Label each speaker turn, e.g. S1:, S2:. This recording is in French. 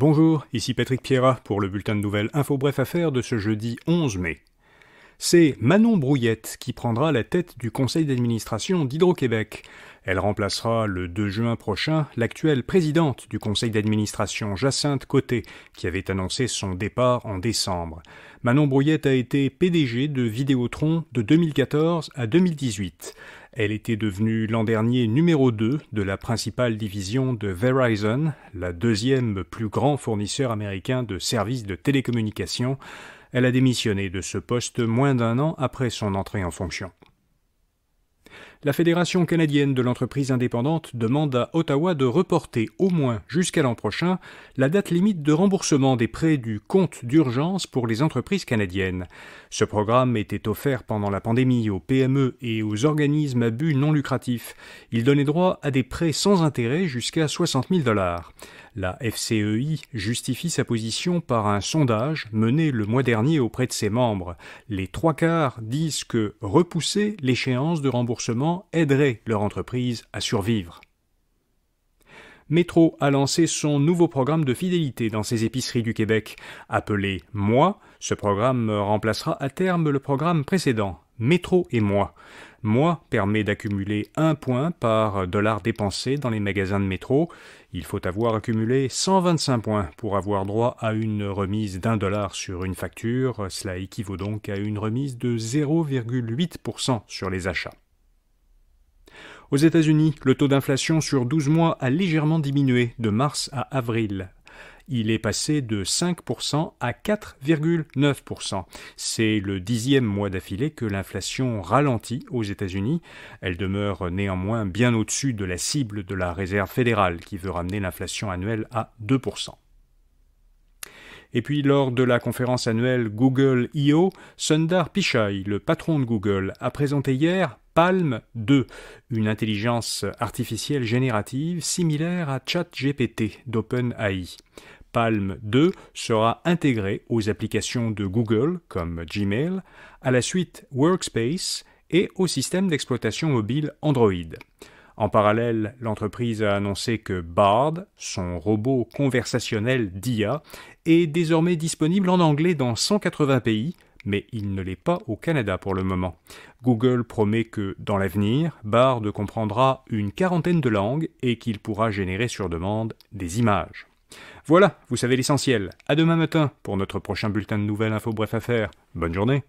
S1: Bonjour, ici Patrick Pierrat pour le bulletin de nouvelles Info Bref Affaires de ce jeudi 11 mai. C'est Manon Brouillette qui prendra la tête du conseil d'administration d'Hydro-Québec. Elle remplacera le 2 juin prochain l'actuelle présidente du conseil d'administration, Jacinthe Côté, qui avait annoncé son départ en décembre. Manon Brouillette a été PDG de Vidéotron de 2014 à 2018. Elle était devenue l'an dernier numéro 2 de la principale division de Verizon, la deuxième plus grand fournisseur américain de services de télécommunications. Elle a démissionné de ce poste moins d'un an après son entrée en fonction. La Fédération canadienne de l'entreprise indépendante demande à Ottawa de reporter au moins jusqu'à l'an prochain la date limite de remboursement des prêts du compte d'urgence pour les entreprises canadiennes. Ce programme était offert pendant la pandémie aux PME et aux organismes à but non lucratif. Il donnait droit à des prêts sans intérêt jusqu'à 60 000 $. La FCEI justifie sa position par un sondage mené le mois dernier auprès de ses membres. Les 3/4 disent que repousser l'échéance de remboursement aiderait leur entreprise à survivre. Metro a lancé son nouveau programme de fidélité dans ses épiceries du Québec. Appelé « Moi », ce programme remplacera à terme le programme précédent, Métro et Moi. Moi permet d'accumuler 1 point par dollar dépensé dans les magasins de Métro. Il faut avoir accumulé 125 points pour avoir droit à une remise d'$1 sur une facture. Cela équivaut donc à une remise de 0,8% sur les achats. Aux États-Unis, le taux d'inflation sur 12 mois a légèrement diminué de mars à avril. Il est passé de 5% à 4,9%. C'est le 10e mois d'affilée que l'inflation ralentit aux États-Unis. Elle demeure néanmoins bien au-dessus de la cible de la Réserve fédérale qui veut ramener l'inflation annuelle à 2%. Et puis, lors de la conférence annuelle Google I/O, Sundar Pichai, le patron de Google, a présenté hier Palm 2, une intelligence artificielle générative similaire à ChatGPT d'OpenAI. Palm 2 sera intégré aux applications de Google, comme Gmail, à la suite Workspace et au système d'exploitation mobile Android. En parallèle, l'entreprise a annoncé que Bard, son robot conversationnel d'IA, est désormais disponible en anglais dans 180 pays, mais il ne l'est pas au Canada pour le moment. Google promet que, dans l'avenir, Bard comprendra une quarantaine de langues et qu'il pourra générer sur demande des images. Voilà, vous savez l'essentiel. À demain matin pour notre prochain bulletin de nouvelles Info Bref Affaires. Bonne journée.